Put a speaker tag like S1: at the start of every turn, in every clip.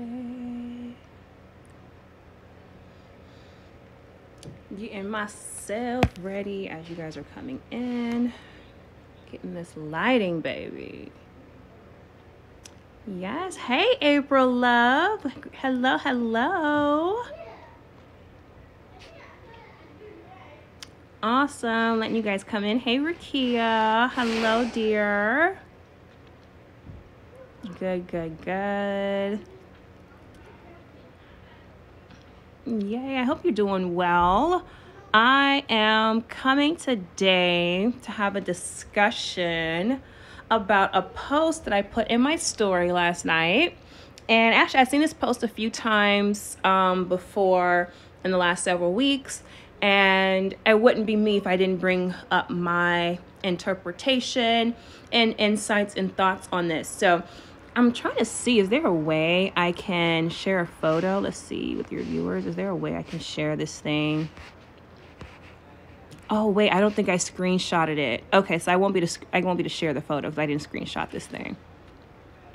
S1: Okay. Getting myself ready as you guys are coming in. Getting this lighting, baby. Yes. Hey, April love. Hello, hello. Awesome. Letting you guys come in. Hey, Rakia. Hello, dear. Good, good, good. Yay, I hope you're doing well. I am coming today to have a discussion about a post that I put in my story last night. And actually, I've seen this post a few times before in the last several weeks. And it wouldn't be me if I didn't bring up my interpretation and insights and thoughts on this. So I'm trying to see, is there a way I can share a photo? Let's see with your viewers. Is there a way I can share this thing? Oh, wait, I don't think I screenshotted it. Okay, so I won't be to share the photo because I didn't screenshot this thing.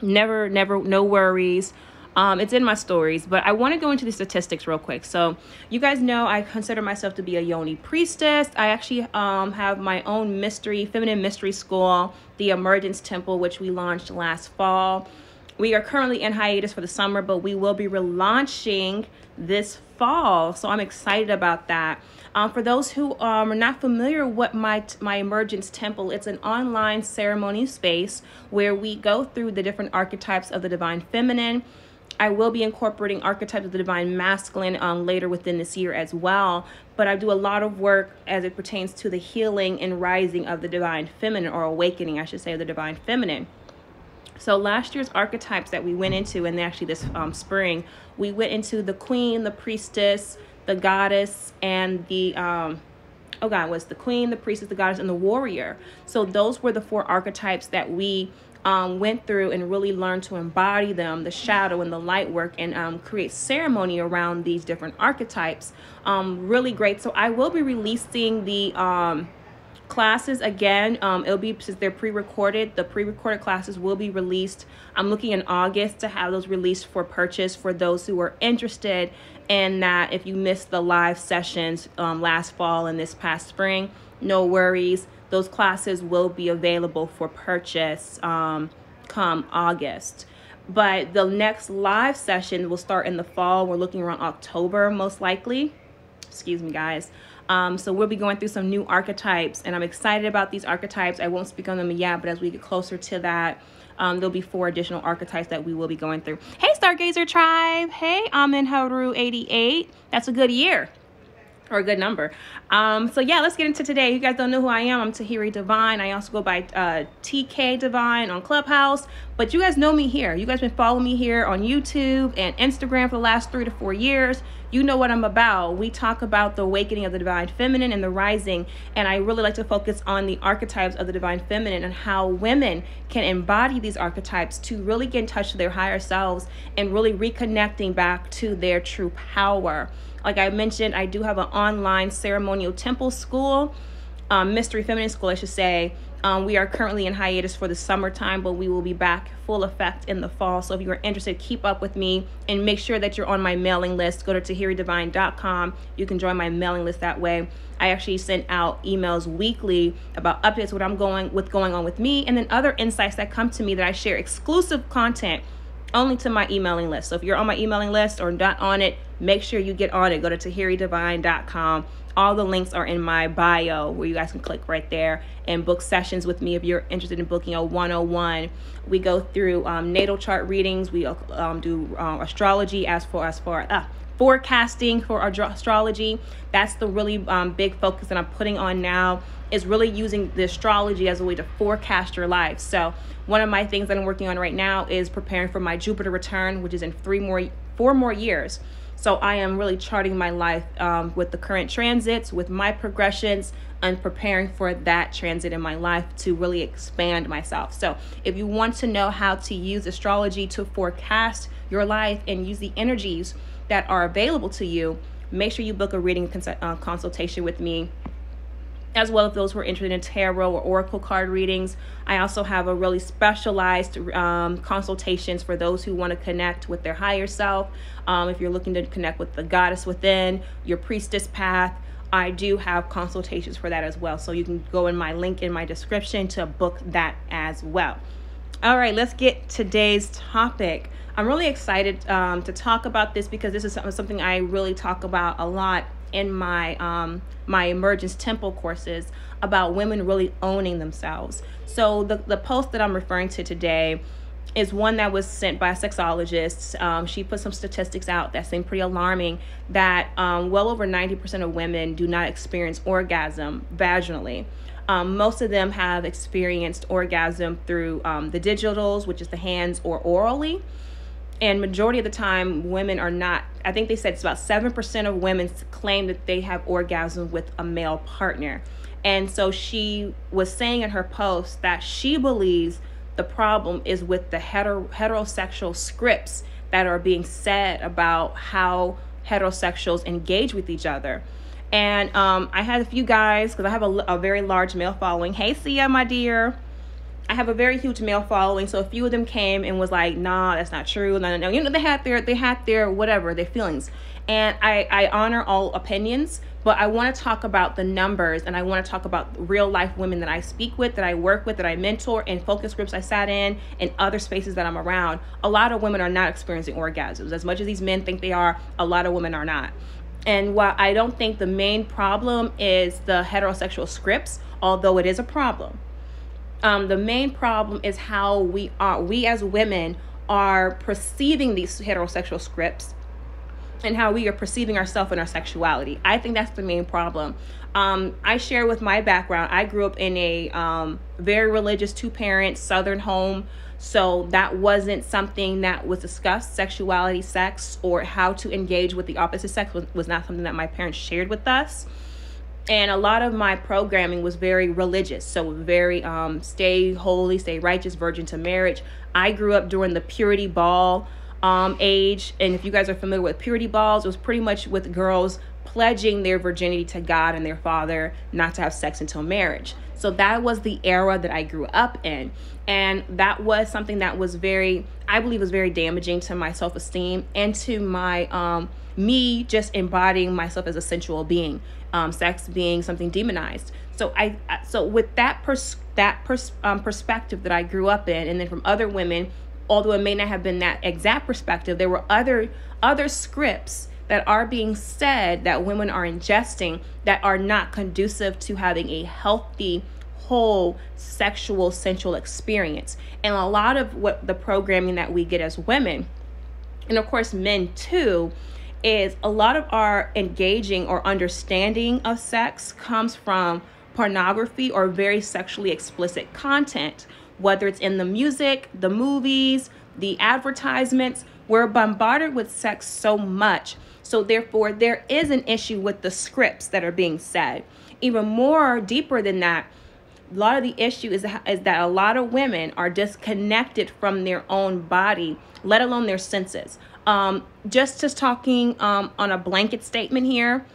S1: Never, no worries. It's in my stories, but I want to go into the statistics real quick. So you guys know I consider myself to be a yoni priestess. I actually have my own feminine mystery school, the Emergence Temple, which we launched last fall. We are currently in hiatus for the summer, but we will be relaunching this fall. So I'm excited about that. For those who are not familiar with my Emergence Temple, it's an online ceremony space where we go through the different archetypes of the divine feminine. I will be incorporating archetypes of the divine masculine later within this year as well. But I do a lot of work as it pertains to the healing and rising of the divine feminine, or awakening, I should say, of the divine feminine. So last year's archetypes that we went into, and actually this spring, we went into the queen, the priestess, the goddess, and the was the queen, the priestess, the goddess, and the warrior. So those were the 4 archetypes that we went through and really learned to embody them, the shadow and the light work, and create ceremony around these different archetypes. Really great. So I will be releasing the classes again. It'll be, since they're pre-recorded, the pre-recorded classes will be released. I'm looking in August to have those released for purchase for those who are interested in that. If you missed the live sessions last fall and this past spring, no worries. Those classes will be available for purchase come August. But the next live session will start in the fall. We're looking around October, most likely. Excuse me, guys. So we'll be going through some new archetypes, and I'm excited about these archetypes. I won't speak on them yet, but as we get closer to that, there'll be 4 additional archetypes that we will be going through. Hey, Stargazer Tribe. Hey, Amin Haru 88. That's a good year. Or a good number. So yeah, let's get into today. You guys don't know who I am. I'm Tahiri Divine. I also go by TK Divine on Clubhouse. But you guys know me here. You guys been following me here on YouTube and Instagram for the last 3 to 4 years. You know what I'm about. We talk about the awakening of the divine feminine and the rising. And I really like to focus on the archetypes of the divine feminine and how women can embody these archetypes to really get in touch with their higher selves and really reconnecting back to their true power. Like I mentioned, I do have an online ceremonial temple school, mystery feminine school, I should say. We are currently in hiatus for the summertime, but we will be back full effect in the fall. So if you are interested, keep up with me and make sure that you're on my mailing list. Go to tahiridivine.com. You can join my mailing list that way. I actually send out emails weekly about updates, what I'm going on with me, and then other insights that come to me that I share exclusive content only to my emailing list. So if you're on my emailing list or not on it, make sure you get on it. Go to tahiridivine.com. All the links are in my bio where you guys can click right there and book sessions with me if you're interested in booking a 101. We go through natal chart readings. We do astrology as far forecasting for our astrology. That's the really big focus that I'm putting on now, is really using the astrology as a way to forecast your life. So one of my things that I'm working on right now is preparing for my Jupiter return, which is in 4 more years. So I am really charting my life with the current transits, with my progressions, and preparing for that transit in my life to really expand myself. So if you want to know how to use astrology to forecast your life and use the energies that are available to you, make sure you book a reading consultation with me. as well as those who are interested in tarot or oracle card readings. I also have a really specialized consultations for those who want to connect with their higher self. If you're looking to connect with the goddess within, your priestess path, I do have consultations for that as well. So you can go in my link in my description to book that as well. All right, let's get today's topic. I'm really excited to talk about this because this is something I really talk about a lot in my my Emergence Temple courses, about women really owning themselves. So the post that I'm referring to today is one that was sent by a sexologist. She put some statistics out that seem pretty alarming, that well over 90% of women do not experience orgasm vaginally. Most of them have experienced orgasm through the digitals, which is the hands, or orally. And majority of the time, women are not. I think they said it's about 7% of women claim that they have orgasm with a male partner. And so she was saying in her post that she believes the problem is with the heterosexual scripts that are being said about how heterosexuals engage with each other. And I had a few guys, because I have a very large male following. Hey, Sia, my dear. I have a very huge male following, so a few of them came and was like, nah, that's not true. No. You know, they had their whatever, their feelings. And I honor all opinions, but I want to talk about the numbers, and I want to talk about real life women that I speak with, that I work with, that I mentor, and focus groups I sat in, and other spaces that I'm around. A lot of women are not experiencing orgasms. As much as these men think they are, a lot of women are not. And while I don't think the main problem is the heterosexual scripts, although it is a problem, the main problem is how we as women are perceiving these heterosexual scripts, and how we are perceiving ourselves and our sexuality. I think that's the main problem. I share with my background. I grew up in a very religious 2-parent Southern home. So that wasn't something that was discussed. Sexuality, sex, or how to engage with the opposite sex was not something that my parents shared with us. And a lot of my programming was very religious. So very stay holy, stay righteous, virgin to marriage. I grew up during the purity ball age. And if you guys are familiar with purity balls, it was pretty much with girls pledging their virginity to God and their father, not to have sex until marriage. So that was the era that I grew up in. And that was something that was I believe was very damaging to my self-esteem and to my, me just embodying myself as a sensual being, sex being something demonized. So so with that perspective that I grew up in, and then from other women, although it may not have been that exact perspective, there were other scripts that are being said that women are ingesting that are not conducive to having a healthy, whole, sexual, sensual experience. And a lot of what the programming that we get as women, and of course men too, is a lot of our engaging or understanding of sex comes from pornography or very sexually explicit content, whether it's in the music, the movies, the advertisements. We're bombarded with sex so much. So therefore, there is an issue with the scripts that are being said. Even more deeper than that, a lot of the issue is that a lot of women are disconnected from their own body, let alone their senses. Just talking on a blanket statement here,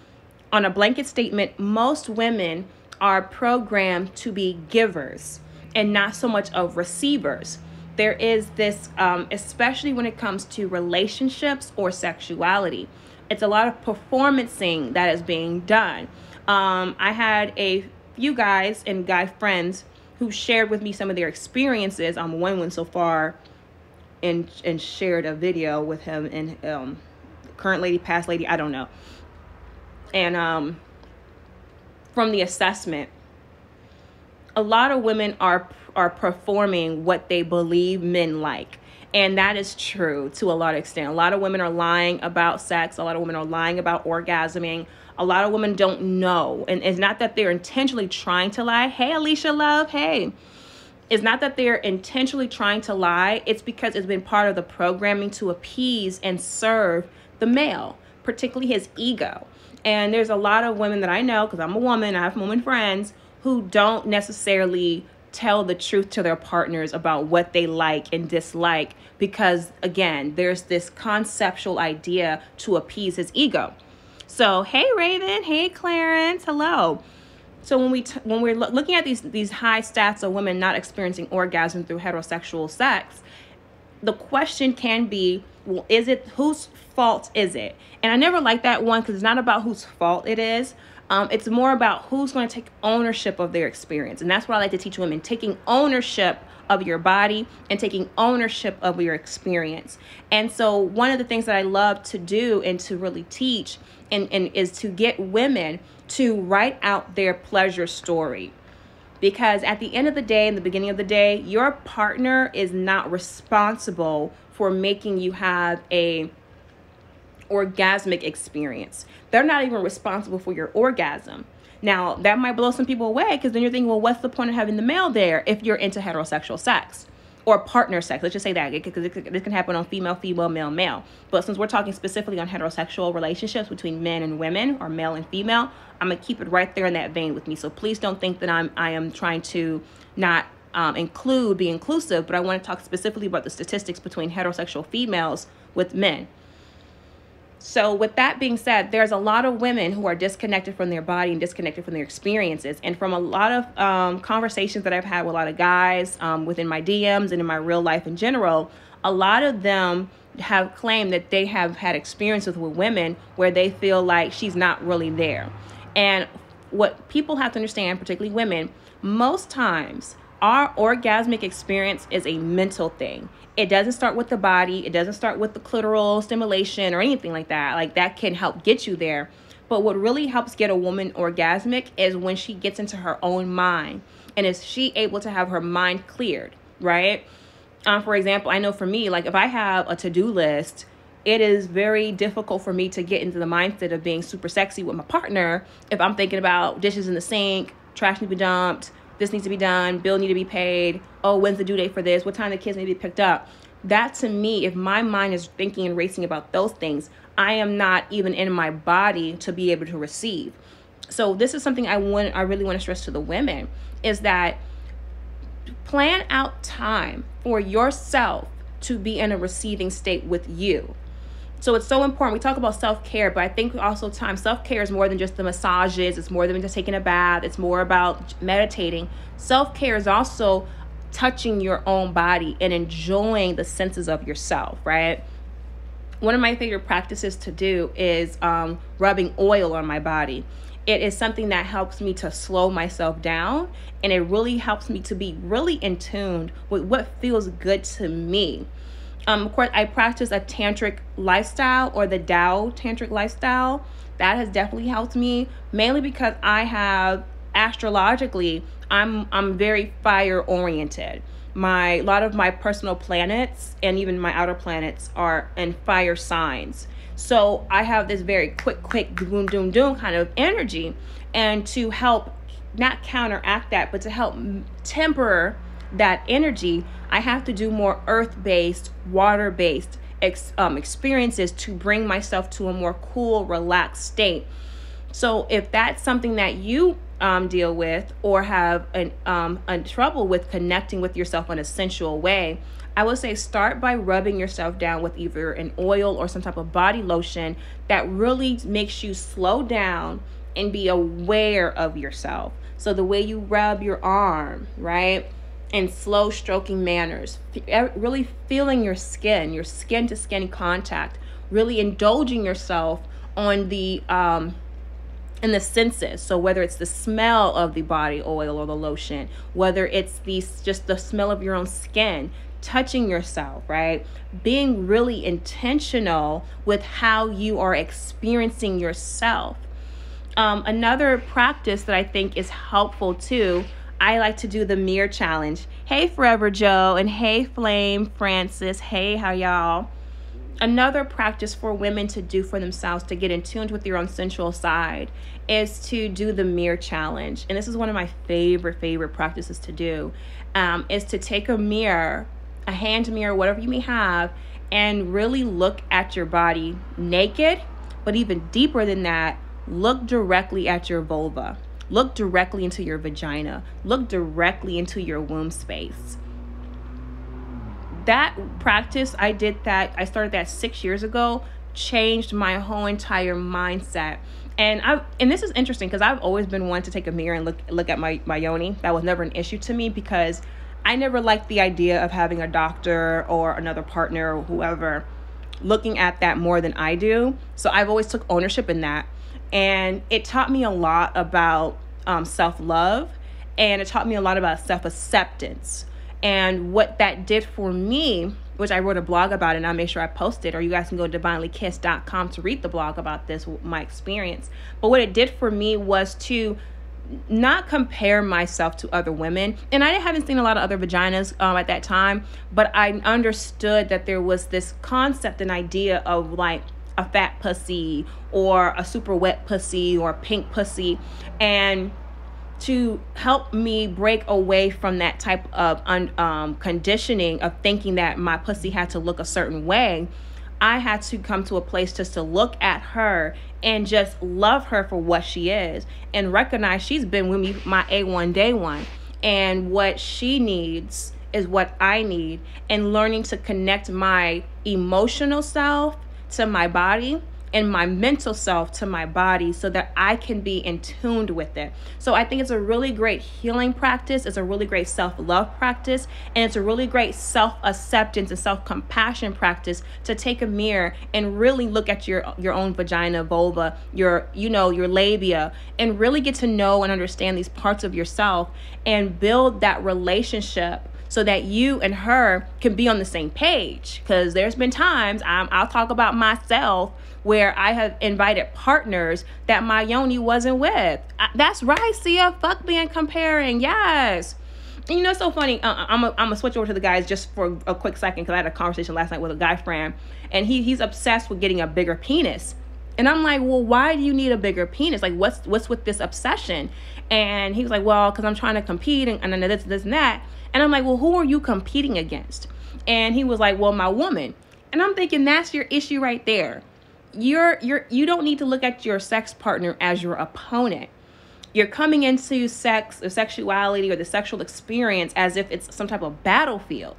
S1: most women are programmed to be givers and not so much of receivers. There is this, especially when it comes to relationships or sexuality, it's a lot of performancing that is being done. I had a few guys and guy friends who shared with me some of their experiences. One went so far and shared a video with him and current lady, past lady, I don't know. And from the assessment, a lot of women are performing what they believe men like. And that is true to a lot of extent. A lot of women are lying about sex. A lot of women are lying about orgasming. A lot of women don't know. And it's not that they're intentionally trying to lie. Hey, Alicia Love. Hey. It's not that they're intentionally trying to lie. It's because it's been part of the programming to appease and serve the male, particularly his ego. And there's a lot of women that I know, because I'm a woman, I have women friends, who don't necessarily tell the truth to their partners about what they like and dislike, because again, there's this conceptual idea to appease his ego. So, hey Raven, hey Clarence, hello. So when we're looking at these high stats of women not experiencing orgasm through heterosexual sex, the question can be, well, is it, whose fault is it? And I never like that one, because it's not about whose fault it is. It's more about who's going to take ownership of their experience. And that's what I like to teach women, taking ownership of your body and taking ownership of your experience. And so one of the things that I love to do and to really teach and is to get women to write out their pleasure story. Because at the end of the day, in the beginning of the day, your partner is not responsible for making you have a orgasmic experience. They're not even responsible for your orgasm. Now, that might blow some people away, because then you're thinking, well, what's the point of having the male there if you're into heterosexual sex or partner sex? Let's just say that, because this can happen on female, female, male. But since we're talking specifically on heterosexual relationships between men and women, or male and female, I'm going to keep it right there in that vein with me. So please don't think that I am trying to not be inclusive, but I want to talk specifically about the statistics between heterosexual females with men. So with that being said, there's a lot of women who are disconnected from their body and disconnected from their experiences. And from a lot of conversations that I've had with a lot of guys within my DMs and in my real life in general, a lot of them have claimed that they have had experiences with women where they feel like she's not really there. And what people have to understand, particularly women, most times our orgasmic experience is a mental thing. It doesn't start with the body. It doesn't start with the clitoral stimulation or anything like that. Like, that can help get you there. But what really helps get a woman orgasmic is when she gets into her own mind, and is she able to have her mind cleared, right? For example, I know for me, like if I have a to-do list, it is very difficult for me to get into the mindset of being super sexy with my partner if I'm thinking about dishes in the sink, trash need to be dumped, this needs to be done, bill need to be paid, oh, when's the due date for this, what time the kids need to be picked up. That, to me, if my mind is thinking and racing about those things, I am not even in my body to be able to receive. So this is something I really want to stress to the women, is that plan out time for yourself to be in a receiving state with you. So it's so important. We talk about self-care, but I think also self-care is more than just the massages. It's more than just taking a bath. It's more about meditating. Self-care is also touching your own body and enjoying the senses of yourself, right? One of my favorite practices to do is rubbing oil on my body. It is something that helps me to slow myself down, and it really helps me to be really in tune with what feels good to me. Of course, I practice a tantric lifestyle, or the Tao tantric lifestyle. That has definitely helped me, mainly because I have astrologically, I'm very fire oriented. A lot of my personal planets and even my outer planets are in fire signs. So I have this very quick, doom, doom, doom kind of energy. And to help not counteract that, but to help temper that energy, I have to do more earth-based, water-based experiences to bring myself to a more cool, relaxed state. So if that's something that you deal with or have a trouble with connecting with yourself in a sensual way, I would say start by rubbing yourself down with either an oil or some type of body lotion that really makes you slow down and be aware of yourself. So the way you rub your arm, right? In slow stroking manners, really feeling your skin to skin contact, really indulging yourself on the in the senses. So whether it's the smell of the body oil or the lotion, whether it's just the smell of your own skin, touching yourself, right? Being really intentional with how you are experiencing yourself. Another practice that I think is helpful too, I like to do the mirror challenge. Hey, Forever Joe, and hey, Flame Francis. Hey, how y'all? Another practice for women to do for themselves to get in tune with your own sensual side is to do the mirror challenge. And this is one of my favorite practices to do, is to take a mirror, a hand mirror, whatever you may have, and really look at your body naked, but even deeper than that, look directly at your vulva. Look directly into your vagina. Look directly into your womb space. That practice, I started that 6 years ago. changed my whole entire mindset. And this is interesting because I've always been one to take a mirror and look at my yoni. That was never an issue to me because I never liked the idea of having a doctor or another partner or whoever looking at that more than I do. So I've always took ownership in that. And it taught me a lot about self-love, and it taught me a lot about self-acceptance. And what that did for me, which I wrote a blog about, and I'll make sure I post it, or you guys can go to divinelykiss.com to read the blog about this, my experience. But what it did for me was to not compare myself to other women. And I haven't seen a lot of other vaginas at that time, but I understood that there was this concept and idea of like a fat pussy or a super wet pussy or a pink pussy. And to help me break away from that type of conditioning of thinking that my pussy had to look a certain way, I had to come to a place just to look at her and just love her for what she is and recognize she's been with me my A1 day one, and what she needs is what I need, and learning to connect my emotional self to my body and my mental self to my body so that I can be in tuned with it. So I think it's a really great healing practice. It's a really great self-love practice. And it's a really great self-acceptance and self-compassion practice to take a mirror and really look at your own vagina, vulva, your labia, and really get to know and understand these parts of yourself and build that relationship so that you and her can be on the same page. Because there's been times, I'll talk about myself, where I have invited partners that my yoni wasn't with. That's right, Sia. Fuck being comparing. Yes. And you know, it's so funny. I'm gonna switch over to the guys just for a quick second, because I had a conversation last night with a guy friend, and he's obsessed with getting a bigger penis. And I'm like, well, why do you need a bigger penis? Like, what's with this obsession? And he was like, well, because I'm trying to compete and this and that. And I'm like, well, who are you competing against? And he was like, well, my woman. And I'm thinking, that's your issue right there. You don't need to look at your sex partner as your opponent. You're coming into sex or sexuality or the sexual experience as if it's some type of battlefield.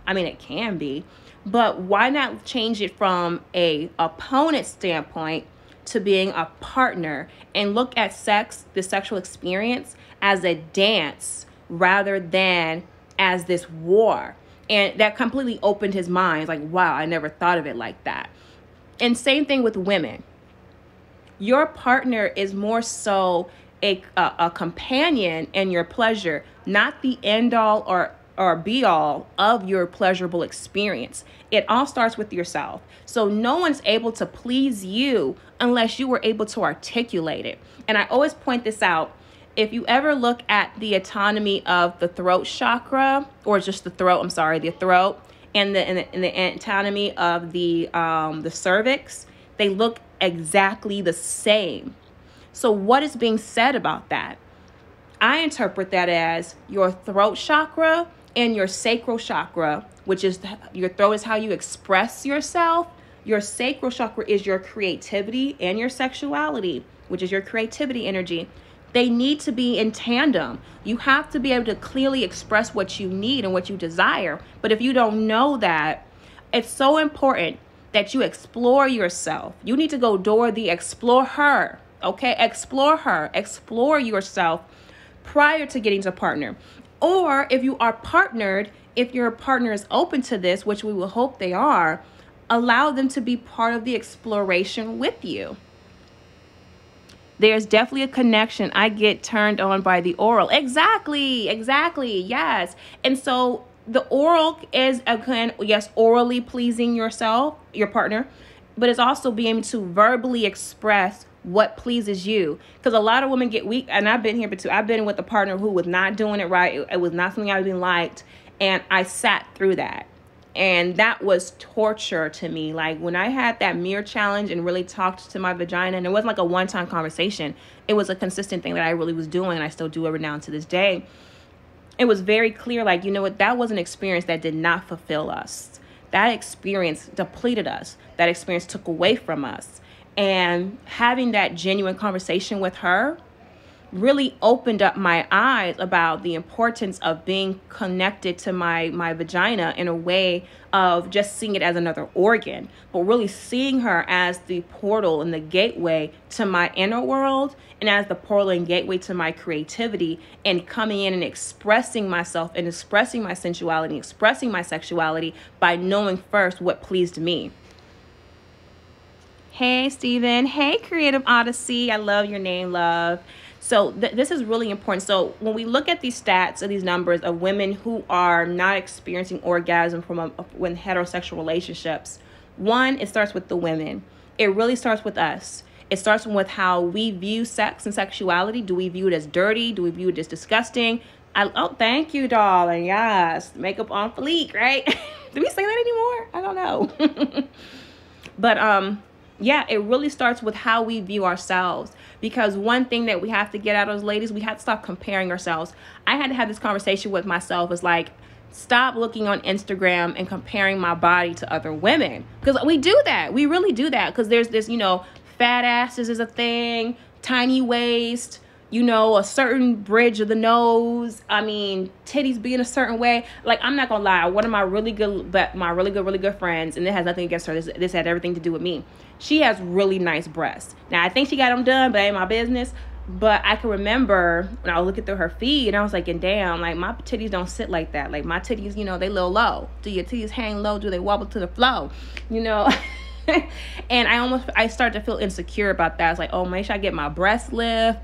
S1: I mean, it can be, but why not change it from a opponent standpoint to being a partner and look at sex, the sexual experience, as a dance rather than as this war? And that completely opened his mind. It's like, wow, I never thought of it like that. And same thing with women. Your partner is more so a companion in your pleasure, not the end all or be all of your pleasurable experience. It all starts with yourself. So no one's able to please you unless you were able to articulate it. And I always point this out. If you ever look at the anatomy of the throat chakra, or just the throat, the throat, and the anatomy of the cervix, they look exactly the same. So what is being said about that? I interpret that as your throat chakra and your sacral chakra, which is your throat is how you express yourself. Your sacral chakra is your creativity and your sexuality, which is your creativity energy. They need to be in tandem. You have to be able to clearly express what you need and what you desire. But if you don't know that, it's so important that you explore yourself. You need to go explore her, okay? Explore her, explore yourself prior to getting to a partner. Or if you are partnered, if your partner is open to this, which we will hope they are, allow them to be part of the exploration with you. There's definitely a connection. I get turned on by the oral. Exactly. Yes. And so the oral is, again, yes, orally pleasing yourself, your partner, but it's also being able to verbally express what pleases you. Because a lot of women get weak, and I've been here too. I've been with a partner who was not doing it right. It was not something I even liked. And I sat through that. And that was torture to me. Like when I had that mirror challenge and really talked to my vagina, and it wasn't like a one-time conversation. It was a consistent thing that I really was doing, and I still do every now and to this day. It was very clear, like, you know what, that was an experience that did not fulfill us. That experience depleted us. That experience took away from us. And having that genuine conversation with her really opened up my eyes about the importance of being connected to my vagina in a way of just seeing it as another organ, but really seeing her as the portal and the gateway to my inner world, and as the portal and gateway to my creativity, and coming in and expressing myself and expressing my sensuality, expressing my sexuality by knowing first what pleased me. Hey, Steven. Hey, Creative Odyssey. I love your name, love. So this is really important. So when we look at these stats or these numbers of women who are not experiencing orgasm when heterosexual relationships, one, it starts with the women. It really starts with us. It starts with how we view sex and sexuality. Do we view it as dirty? Do we view it as disgusting? Oh, thank you, darling. Yes. Makeup on fleek, right? Do we say that anymore? I don't know. But yeah, it really starts with how we view ourselves. Because one thing that we have to get out of those ladies, we have to stop comparing ourselves. I had to have this conversation with myself. It's like, stop looking on Instagram and comparing my body to other women. Because we do that. We really do that. Because there's this, fat asses is a thing, tiny waist, a certain bridge of the nose. I mean, titties being a certain way. Like, I'm not gonna lie. One of my really good friends, and it has nothing against her. This had everything to do with me. She has really nice breasts. Now, I think she got them done, but that ain't my business. But I can remember when I was looking through her feed, and I was like, and damn, like, my titties don't sit like that. Like, my titties, they little low. Do your titties hang low? Do they wobble to the flow? And I started to feel insecure about that. I was like, oh, maybe should I get my breast lift?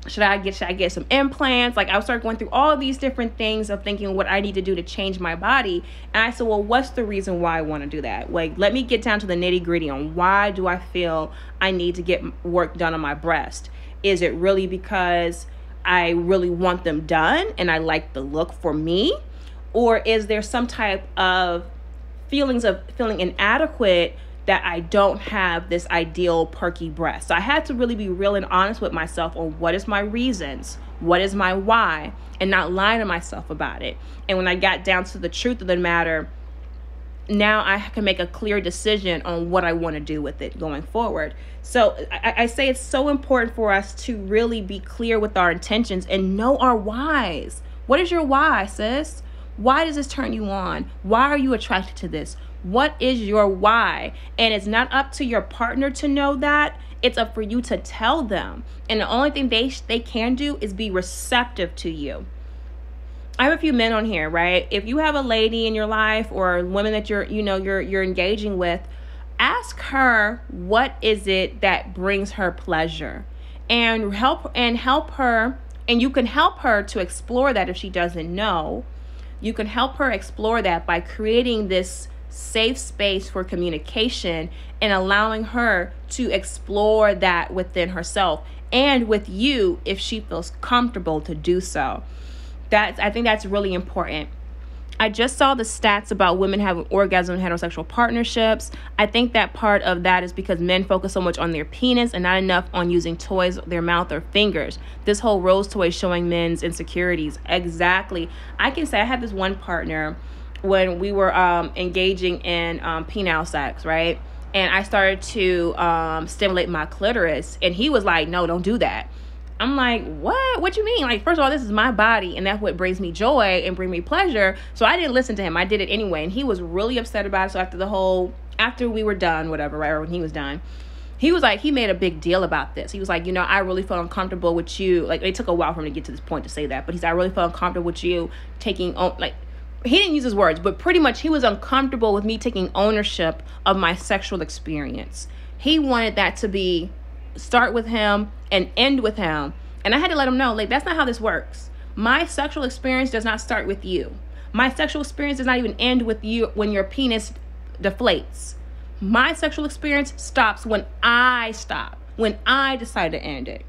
S1: Should I get some implants? Like, I started going through all of these different things of thinking what I need to do to change my body. And I said, well, what's the reason why I want to do that? Like, let me get down to the nitty gritty on why do I feel I need to get work done on my breast? Is it really because I really want them done and I like the look for me? Or is there some type of feelings of feeling inadequate that I don't have this ideal perky breast? So I had to really be real and honest with myself on what is my reasons, what is my why, and not lie to myself about it. And when I got down to the truth of the matter, now I can make a clear decision on what I want to do with it going forward. So I say it's so important for us to really be clear with our intentions and know our whys. What is your why, sis? Why does this turn you on? Why are you attracted to this? What is your why? And it's not up to your partner to know that. It's up for you to tell them. And the only thing they can do is be receptive to you. I have a few men on here, right? If you have a lady in your life or women that you're engaging with, ask her what is it that brings her pleasure, and help her. And you can help her to explore that if she doesn't know. You can help her explore that by creating this safe space for communication and allowing her to explore that within herself and with you if she feels comfortable to do so. I think that's really important. I just saw the stats about women having orgasm in heterosexual partnerships. I think that part of that is because men focus so much on their penis and not enough on using toys, their mouth, or fingers. This whole rose toy showing men's insecurities. Exactly. I can say I had this one partner when we were engaging in penile sex, right? And I started to stimulate my clitoris, and he was like, no, don't do that. I'm like, what you mean? Like, first of all, this is my body, and that's what brings me joy and bring me pleasure. So I didn't listen to him. I did it anyway. And he was really upset about it. So after we were done, whatever, right? Or when he was done, he was like, he made a big deal about this. He was like, I really felt uncomfortable with you. Like, it took a while for him to get to this point to say that, but he said, I really felt uncomfortable with you taking on, like, he didn't use his words, but pretty much he was uncomfortable with me taking ownership of my sexual experience. He wanted that to start with him and end with him. And I had to let him know, like, that's not how this works. My sexual experience does not start with you. My sexual experience does not even end with you when your penis deflates. My sexual experience stops when I stop, when I decide to end it.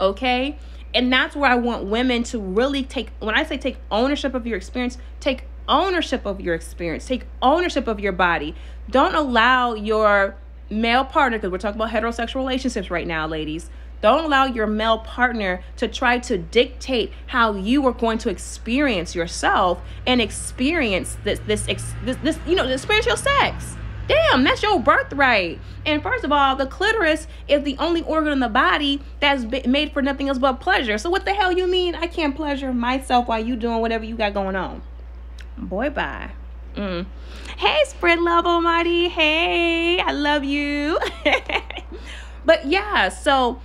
S1: Okay? And that's where I want women to really when I say take ownership of your experience, take ownership of your experience, take ownership of your body. Don't allow your male partner, because we're talking about heterosexual relationships right now, ladies. Don't allow your male partner to try to dictate how you are going to experience yourself and experience this experience your sex. Damn, that's your birthright. And first of all, the clitoris is the only organ in the body that's made for nothing else but pleasure. So what the hell you mean I can't pleasure myself while you doing whatever you got going on? Boy, bye. Hey, Spread Love Almighty. Hey, I love you. But yeah, so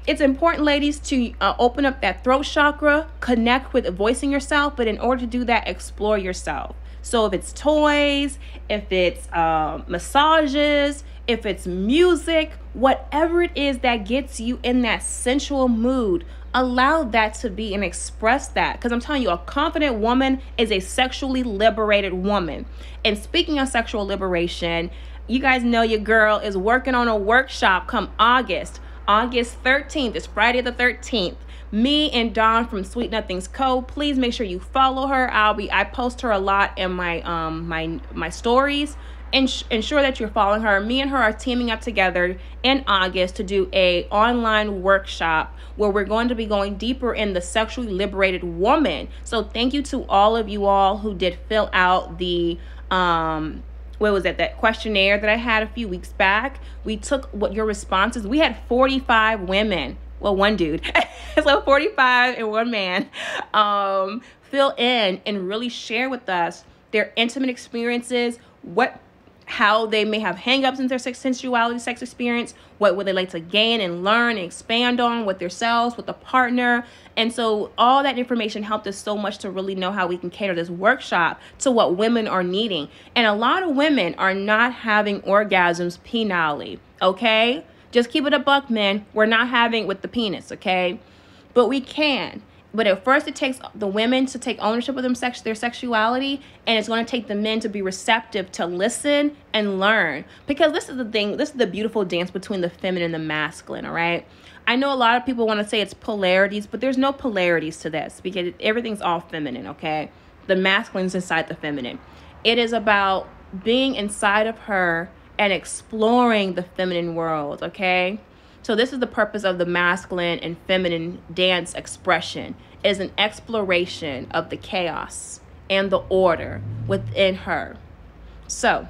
S1: it's important, ladies, to open up that throat chakra, connect with voicing yourself. But in order to do that, explore yourself. So if it's toys, if it's massages, if it's music, whatever it is that gets you in that sensual mood, allow that to be and express that. Because I'm telling you, a confident woman is a sexually liberated woman. And speaking of sexual liberation, you guys know your girl is working on a workshop come August 13th. It's Friday the 13th. Me and Dawn from Sweet Nothings Co. Please make sure you follow her. I post her a lot in my my stories. Ensure that you're following her. Me and her are teaming up together in August to do a online workshop where we're going to be going deeper in the sexually liberated woman. So thank you to all of you all who did fill out the what was it, that questionnaire that I had a few weeks back. We took what your responses. We had 45 women. Well, one dude. So 45 and one man fill in and really share with us their intimate experiences, how they may have hang-ups in their sensuality, sex experience, what would they like to gain and learn and expand on with themselves, with a partner. And so all that information helped us so much to really know how we can cater this workshop to what women are needing. And a lot of women are not having orgasms penally, okay? Just keep it a buck, men. We're not having with the penis, okay? But we can. But at first, it takes the women to take ownership of their sexuality, and it's going to take the men to be receptive to listen and learn. Because this is the thing, this is the beautiful dance between the feminine and the masculine, all right? I know a lot of people want to say it's polarities, but there's no polarities to this because everything's all feminine, okay? The masculine's inside the feminine. It is about being inside of her and exploring the feminine world, okay? So this is the purpose of the masculine and feminine dance expression, is an exploration of the chaos and the order within her. So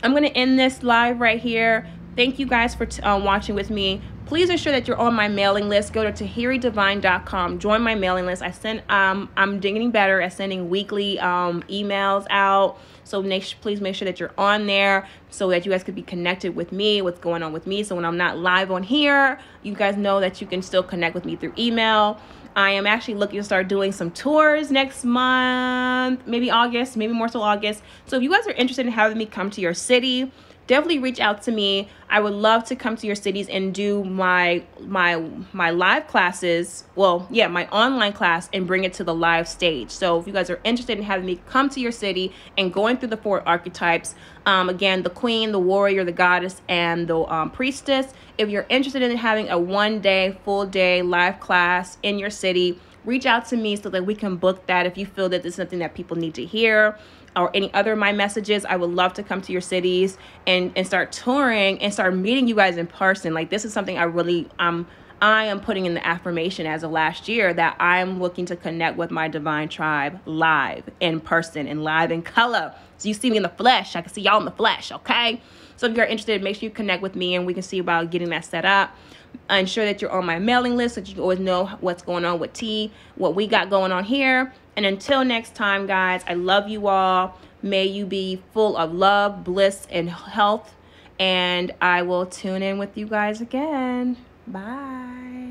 S1: I'm going to end this live right here. Thank you guys for watching with me. Please ensure that you're on my mailing list. Go to tahiridivine.com. Join my mailing list. I'm getting better at sending weekly emails out. So please make sure that you're on there so that you guys could be connected with me, what's going on with me. So when I'm not live on here, you guys know that you can still connect with me through email. I am actually looking to start doing some tours next month, maybe August, maybe more so August. So if you guys are interested in having me come to your city, definitely reach out to me. I would love to come to your cities and do my live classes. Well, yeah, my online class and bring it to the live stage. So if you guys are interested in having me come to your city and going through the 4 archetypes, again, the queen, the warrior, the goddess, and the priestess. If you're interested in having a 1-day, full day live class in your city, reach out to me so that we can book that if you feel that this is something that people need to hear, or any other of my messages. I would love to come to your cities and start touring and start meeting you guys in person. Like, this is something I am putting in the affirmation as of last year, that I'm looking to connect with my divine tribe live in person and live in color. So you see me in the flesh. I can see y'all in the flesh, okay? So if you're interested, make sure you connect with me and we can see about getting that set up. Ensure that you're on my mailing list so that you always know what's going on with T, what we got going on here. And until next time, guys, I love you all. May you be full of love, bliss, and health. And I will tune in with you guys again. Bye.